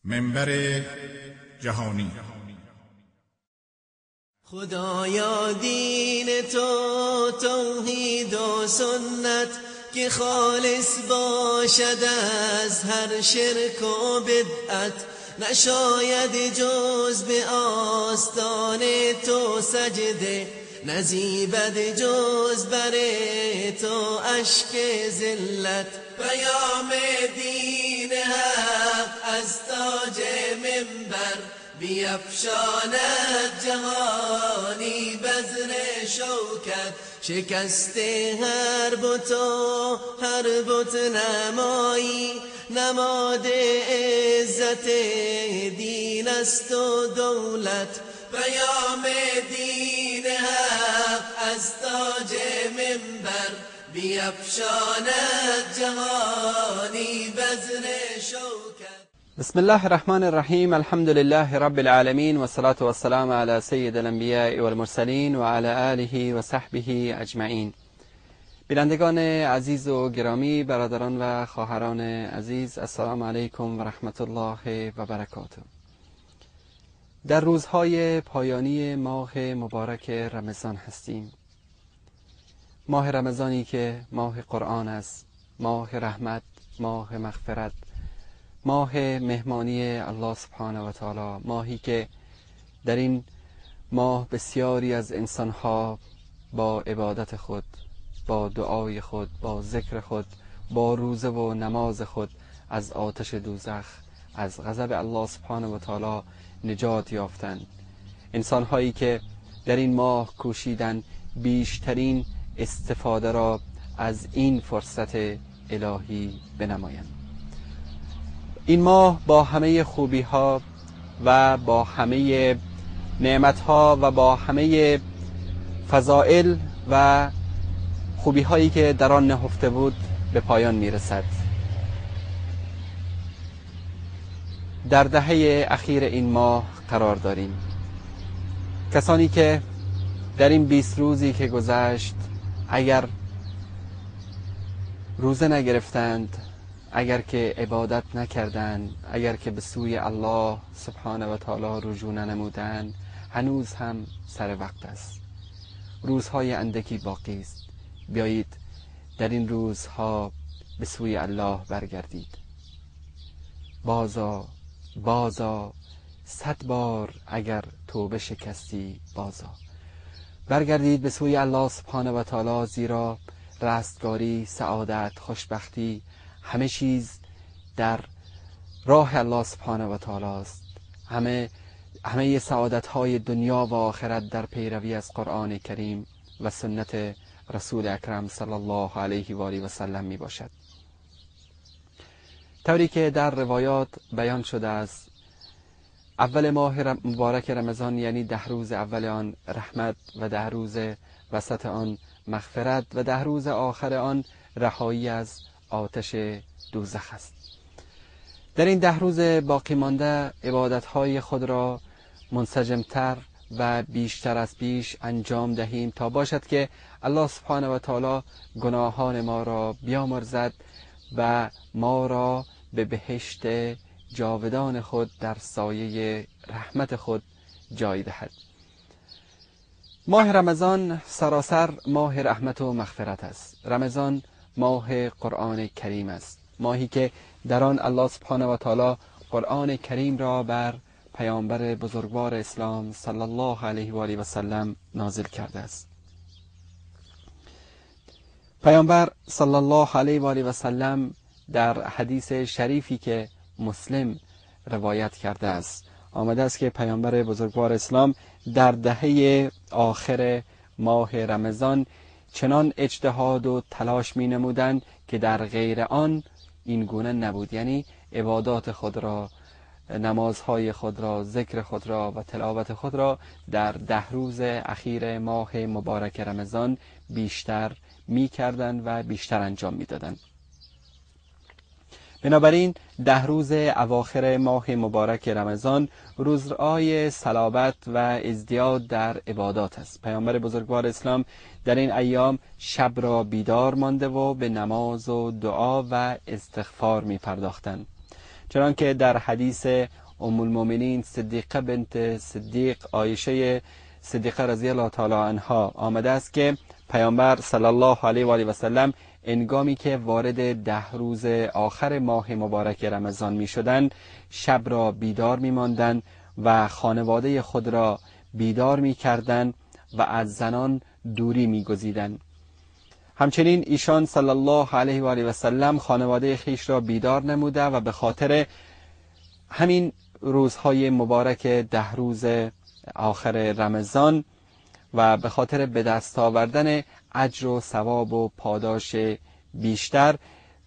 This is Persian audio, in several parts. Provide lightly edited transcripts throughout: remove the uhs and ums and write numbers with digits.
منبر جهانی. خدایا دین تو توحید و سنت که خالص باشد از هر شرک و بدعت، نشاید جز به آستان تو سجده، نزیبد جز بر تو اشک ذلت. پیام دین حق از تاج منبر بیفشاند جهانی بذر شوکت. شکست هر بت و هر بت نمایی نماد عزت دین است و دولت. پیام دین حق از تاج منبر بیفشاند جهانی بذر شوکت. بسم الله الرحمن الرحیم. الحمد لله رب العالمین و الصلاة والسلام علی سید الانبیاء والمرسلین و علی آله و صحبه اجمعین. بینندگان عزیز و گرامی، برادران و خواهران عزیز، السلام علیکم و رحمت الله و برکاته. در روزهای پایانی ماه مبارک رمضان هستیم. ماه رمضانی که ماه قرآن است، ماه رحمت، ماه مغفرت، ماه مهمانی الله سبحانه و تعالی، ماهی که در این ماه بسیاری از انسانها با عبادت خود، با دعای خود، با ذکر خود، با روزه و نماز خود از آتش دوزخ، از غضب الله سبحانه و تعالی نجات یافتند. انسانهایی که در این ماه کوشیدند بیشترین استفاده را از این فرصت الهی بنمایند. این ماه با همه خوبی ها و با همه نعمت ها و با همه فضائل و خوبی هایی که در آن نهفته بود به پایان می رسد. در دهه اخیر این ماه قرار داریم. کسانی که در این 20 روزی که گذشت اگر روزه نگرفتند، اگر که عبادت نکردند، اگر که به سوی الله سبحانه و تعالی رجوع ننمودند، هنوز هم سر وقت است. روزهای اندکی باقی است. بیایید در این روزها به سوی الله برگردید. بازا 100 بار اگر توبه شکستی بازا. برگردید به سوی الله سبحانه و تعالی، زیرا رستگاری، سعادت، خوشبختی، همه چیز در راه الله سبحانه و تعالی است. همه سعادت های دنیا و آخرت در پیروی از قرآن کریم و سنت رسول اکرم صلی الله علیه و آله و سلم می باشد. طوری که در روایات بیان شده است، اول ماه مبارک رمضان یعنی 10 روز اول آن رحمت و 10 روز وسط آن مغفرت و 10 روز آخر آن رهایی از آتش دوزخ است. در این 10 روز باقی مانده عبادت‌های خود را منسجمتر و بیشتر از پیش انجام دهیم تا باشد که الله سبحانه و تعالی گناهان ما را بیامرزد و ما را به بهشت جاودان خود در سایه رحمت خود جای دهد. ماه رمضان سراسر ماه رحمت و مغفرت است. رمضان ماه قرآن کریم است، ماهی که در آن الله سبحانه و تعالی قرآن کریم را بر پیامبر بزرگوار اسلام صلی الله علیه و آله و سلم نازل کرده است. پیامبر صلی الله علیه و آله و سلم در حدیث شریفی که مسلم روایت کرده است آمده است که پیامبر بزرگوار اسلام در دهه آخر ماه رمضان چنان اجتهاد و تلاش می نمودند که در غیر آن این گونه نبود، یعنی عبادات خود را، نمازهای خود را، ذکر خود را و تلاوت خود را در 10 روز اخیر ماه مبارک رمضان بیشتر می کردند و بیشتر انجام می دادند. بنابراین 10 روز اواخر ماه مبارک رمضان روزهای صلابت و ازدیاد در عبادات است. پیامبر بزرگوار اسلام در این ایام شب را بیدار مانده و به نماز و دعا و استغفار می پرداختند. چنانکه در حدیث ام المؤمنین صدیقه بنت صدیق عایشه صدیقه رضی الله تعالی عنها آمده است که پیامبر صلی الله علیه و آله و سلم انگامی که وارد 10 روز آخر ماه مبارک رمضان می شدند شب را بیدار می ماندند و خانواده خود را بیدار می کردند و از زنان دوری می گزیدند. همچنین ایشان صلی الله علیه و آله و سلم خانواده خیش را بیدار نموده و به خاطر همین روزهای مبارک 10 روز آخر رمضان و به خاطر به دست آوردن اجر و ثواب و پاداش بیشتر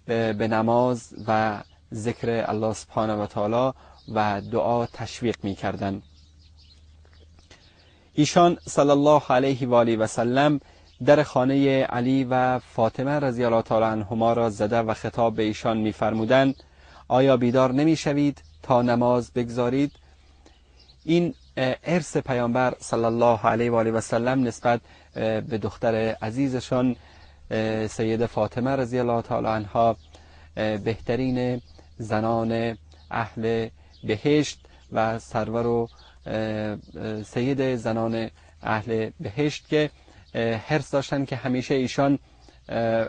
به نماز و ذکر الله سبحانه و تعالی و دعا تشویق می کردند. ایشان صلی الله علیه و آله و سلم در خانه علی و فاطمه رضی الله تعالی عنهما را زده و خطاب به ایشان می فرمودند آیا بیدار نمی شوید تا نماز بگذارید؟ این ارث پیامبر صلی الله علیه و آله و سلم نسبت به دختر عزیزشان سیده فاطمه رضی الله تعالی عنها بهترین زنان اهل بهشت و سرور و سید زنان اهل بهشت که حرص داشتن که همیشه ایشان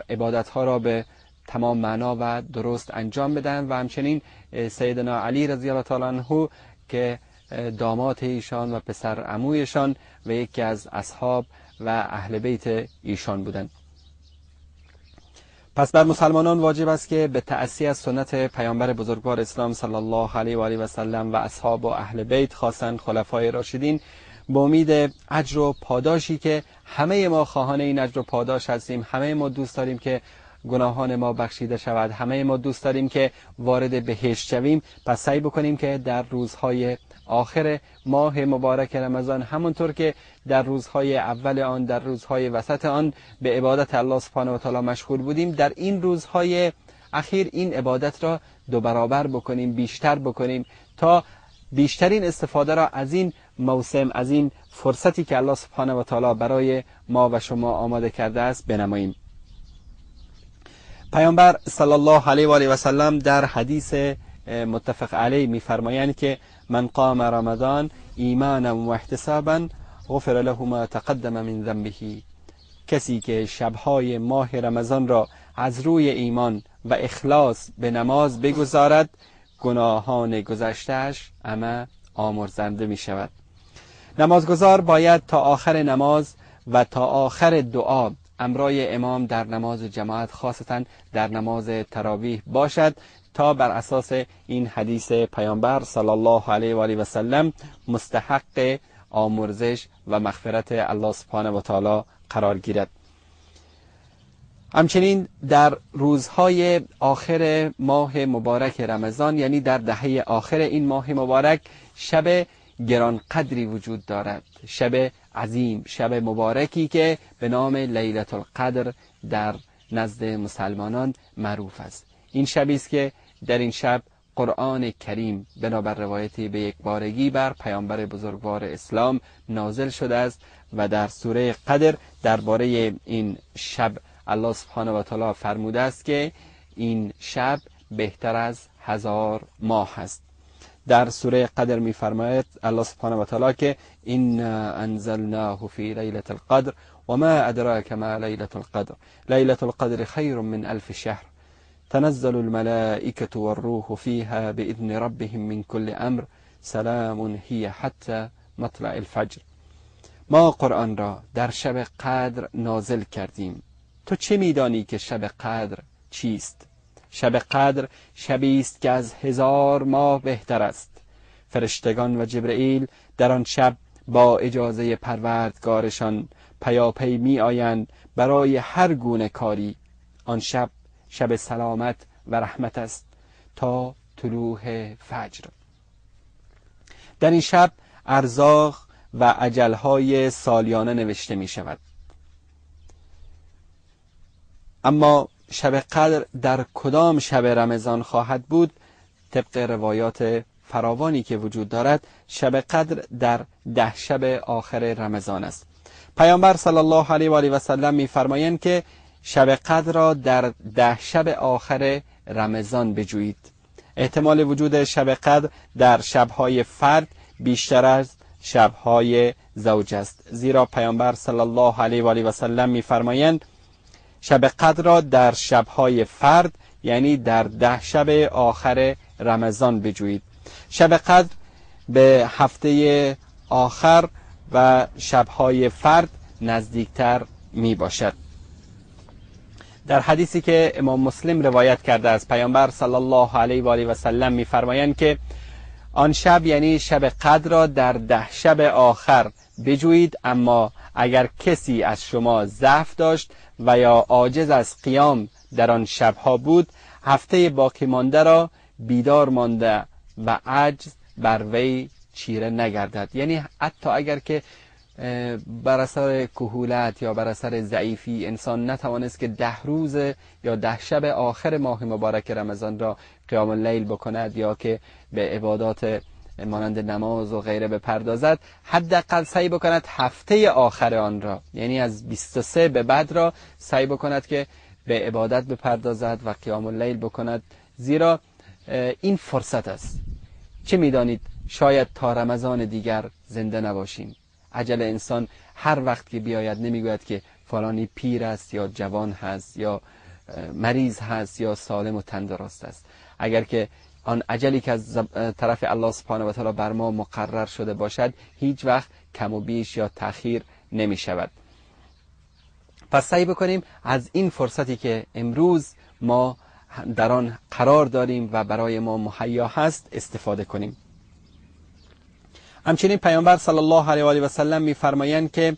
عبادتها را به تمام معنا و درست انجام بدن و همچنین سیدنا علی رضی الله تعالی عنه که داماد ایشان و پسر عمویشان و یکی از اصحاب و اهل بیت ایشان بودند. پس بر مسلمانان واجب است که به تأسی از سنت پیامبر بزرگوار اسلام صلی الله علیه و آله و سلم و اصحاب و اهل بیت خاصا خلفای راشدین با امید اجر و پاداشی که همه ما خواهان این اجر و پاداش هستیم، همه ما دوست داریم که گناهان ما بخشیده شود، همه ما دوست داریم که وارد بهشت شویم، پس سعی بکنیم که در روزهای آخر ماه مبارک رمضان همونطور که در روزهای اول آن، در روزهای وسط آن به عبادت الله سبحانه و تعالی مشغول بودیم، در این روزهای اخیر این عبادت را 2 برابر بکنیم، بیشتر بکنیم تا بیشترین استفاده را از این موسم، از این فرصتی که الله سبحانه و تعالی برای ما و شما آماده کرده است بنماییم. پیامبر صلی الله علیه و آله و سلم در حدیث متفق علیه می‌فرمایند که من قام رمضان ایمانا و احتسابا غفر له ما تقدم من ذنبه، کسی که شبهای ماه رمضان را از روی ایمان و اخلاص به نماز بگذارد گناهان گذشته‌اش همه آمرزنده می شود. نمازگزار باید تا آخر نماز و تا آخر دعا امرای امام در نماز جماعت خاصتا در نماز تراویح باشد تا بر اساس این حدیث پیامبر صلی الله علیه و آله و سلم مستحق آمرزش و مغفرت الله سبحانه و تعالی قرار گیرد. همچنین در روزهای آخر ماه مبارک رمضان، یعنی در دهه آخر این ماه مبارک، شب گرانقدری وجود دارد، شب عظیم، شب مبارکی که به نام لیلة القدر در نزد مسلمانان معروف است. این شبی است که در این شب قرآن کریم بنابر روایتی به یک بارگی بر پیامبر بزرگوار اسلام نازل شده است و در سوره قدر درباره این شب الله سبحانه و تعالی فرموده است که این شب بهتر از 1000 ماه است. در سوره قدر می‌فرماید الله سبحانه و تعالی که انا انزلناه فی لیلة القدر وما ادراک ما لیلة القدر لیلة القدر خیر من 1000 شهر تنزل الملائكة والروح فيها بإذن ربهم من كل امر سلام هي حتى مطلع الفجر. ما قرآن را در شب قدر نازل کردیم. تو چه میدانی که شب قدر چیست؟ شب قدر شبی است که از 1000 ماه بهتر است. فرشتگان و جبرئیل در آن شب با اجازه پروردگارشان پیاپی می آیند برای هر گونه کاری. آن شب شب سلامت و رحمت است تا طلوع فجر. در این شب ارزاق و اجلهای سالیانه نوشته می شود. اما شب قدر در کدام شب رمضان خواهد بود؟ طبق روایات فراوانی که وجود دارد شب قدر در 10 شب آخر رمضان است. پیامبر صلی الله علیه و آله و سلم می‌فرمایند که شب قدر را در 10 شب آخر رمضان بجویید. احتمال وجود شب قدر در شبهای فرد بیشتر از شبهای زوج است، زیرا پیامبر صلی الله علیه و آله و سلم می‌فرمایند شب قدر را در شبهای فرد یعنی در 10 شب آخر رمضان بجویید. شب قدر به هفته آخر و شبهای فرد نزدیکتر می باشد. در حدیثی که امام مسلم روایت کرده از پیامبر صلی الله علیه و آله و سلم می‌فرمایند که آن شب یعنی شب قدر را در 10 شب آخر بجویید، اما اگر کسی از شما ضعف داشت و یا عاجز از قیام در آن شبها بود، هفته باقی مانده را بیدار مانده و عجز بر وی چیره نگردد. یعنی حتی اگر که بر اثر کهولت یا بر اثر ضعیفی انسان نتوانست که 10 روز یا 10 شب آخر ماه مبارک رمضان را قیام اللیل بکند یا که به عبادات مانند نماز و غیره بپردازد، حداقل سعی بکند هفته آخر آن را یعنی از 23 به بعد را سعی بکند که به عبادت بپردازد و قیام اللیل بکند، زیرا این فرصت است. چه میدانید شاید تا رمضان دیگر زنده نباشیم. عجل انسان هر وقت که بیاید نمیگوید که فلانی پیر است یا جوان هست یا مریض هست یا سالم و تندرست است. اگر که آن اجلی که از طرف الله سبحانه و تعالی بر ما مقرر شده باشد هیچ وقت کم و بیش یا تأخیر نمی شود. پس سعی بکنیم از این فرصتی که امروز ما در آن قرار داریم و برای ما مهیا هست استفاده کنیم. همچنین پیامبر صلی الله علیه و آله و سلم می‌فرمایند که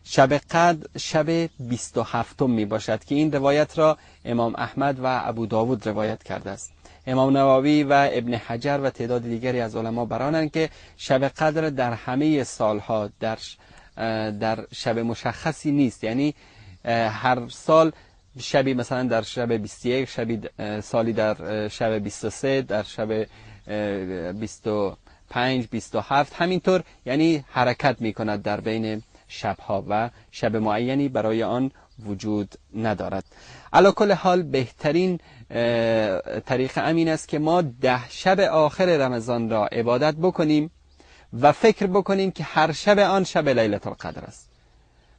شب قدر شب 27 می باشد که این روایت را امام احمد و ابو داود روایت کرده است. امام نووی و ابن حجر و تعداد دیگری از علما برانند که شب قدر در همه سالها در شب مشخصی نیست، یعنی هر سال شبی مثلا در شب 21، شبی سالی در شب 23، در شب 25 27 همینطور، یعنی حرکت می کند در بین شبها و شب معینی برای آن وجود ندارد. علی کل حال بهترین طریق امین است که ما 10 شب آخر رمضان را عبادت بکنیم و فکر بکنیم که هر شب آن شب لیلة القدر است.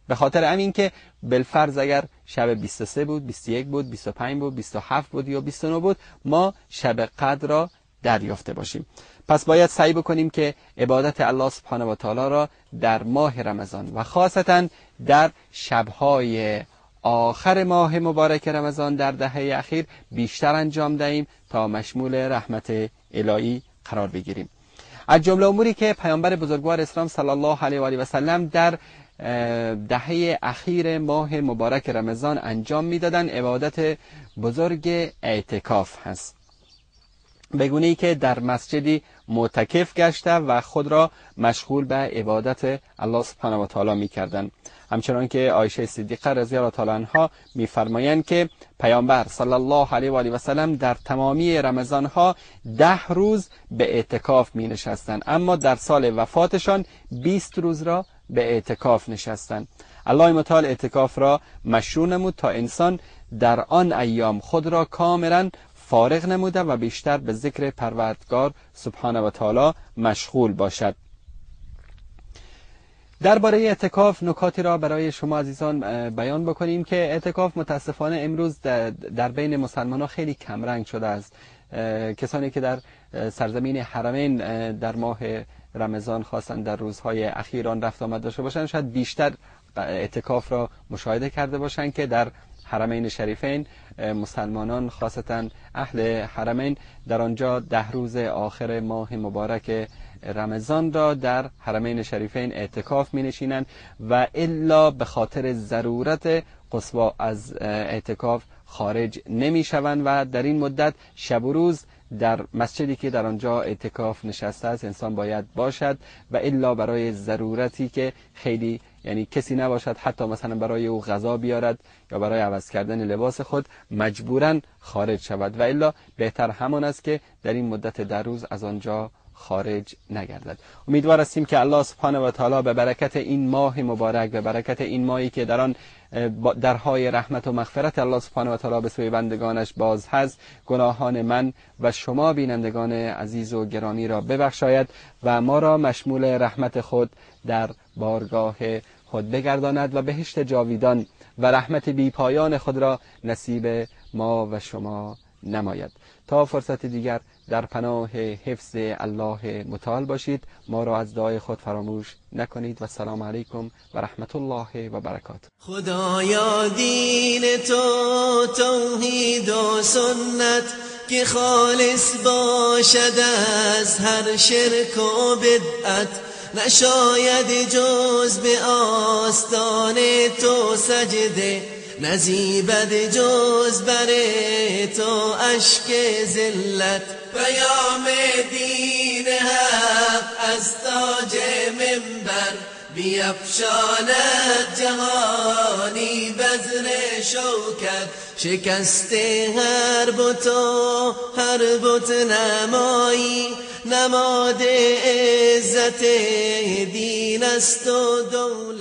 به خاطر امین که بالفرض اگر شب 23 بود، 21 بود، 25 بود، 27 بود یا 29 بود، ما شب قدر را دریافته باشیم. پس باید سعی بکنیم که عبادت الله سبحانه و تعالی را در ماه رمضان و خاصتا در شبهای آخر ماه مبارک رمضان در دهه اخیر بیشتر انجام دهیم تا مشمول رحمت الهی قرار بگیریم. از جمله اموری که پیامبر بزرگوار اسلام صلی الله علیه و آله و سلم در دهه اخیر ماه مبارک رمضان انجام میدادند عبادت بزرگ اعتکاف هست، به گونه‌ای که در مسجدی معتکف گشته و خود را مشغول به عبادت الله سبحانه و تعالی می‌کردند. همچنان که عایشه صدیقه رضی الله تعالی عنها می‌فرمایند که پیامبر صلی الله علیه و آله و سلم در تمامی رمضان‌ها 10 روز به اعتکاف می‌نشستند، اما در سال وفاتشان 20 روز را به اعتکاف نشستند. الله متعال اعتکاف را مشروع نمود تا انسان در آن ایام خود را کاملا فارغ نموده و بیشتر به ذکر پروردگار سبحانه و تعالی مشغول باشد. درباره اعتکاف نکاتی را برای شما عزیزان بیان بکنیم که اعتکاف متاسفانه امروز در بین مسلمانان خیلی کمرنگ شده است. کسانی که در سرزمین حرمین در ماه رمضان خاصا در روزهای اخیر آن رفت آمد داشته باشند شاید بیشتر اعتکاف را مشاهده کرده باشند که در حرمین شریفین مسلمانان خاصتا اهل حرمین در آنجا 10 روز آخر ماه مبارک رمضان را در حرمین شریفین اعتکاف می نشینند و الا به خاطر ضرورت قصوا از اعتکاف خارج نمی شوند و در این مدت شب و روز در مسجدی که در آنجا اعتکاف نشسته است انسان باید باشد و الا برای ضرورتی که خیلی یعنی کسی نباشد حتی مثلا برای او غذا بیارد یا برای عوض کردن لباس خود مجبوراً خارج شود و الا بهتر همان است که در این مدت 10 روز از آنجا خارج نگردد. امیدوار هستیم که الله سبحانه و تعالی به برکت این ماه مبارک، به برکت این ماهی که در آن درهای رحمت و مغفرت الله سبحانه و تعالی به سوی بندگانش باز هست، گناهان من و شما بینندگان عزیز و گرامی را ببخشاید و ما را مشمول رحمت خود در بارگاه خود بگرداند و بهشت جاویدان و رحمت بی پایان خود را نصیب ما و شما نماید. تا فرصت دیگر در پناه حفظ الله متعال باشید. ما را از دعای خود فراموش نکنید و السلام علیکم و رحمت الله و برکاته. خدایا دین تو توحید و سنت که خالص باشد از هر شرک و بدعت، نشاید جز به آستان تو سجده، نزیبد جز بر تو اشک ذلت. پیام دین حق از تاج منبر بیفشاند جهانی بذر شوکت. شکست هر بت و هر بت نمایی، نماد عزت دین است و دولت.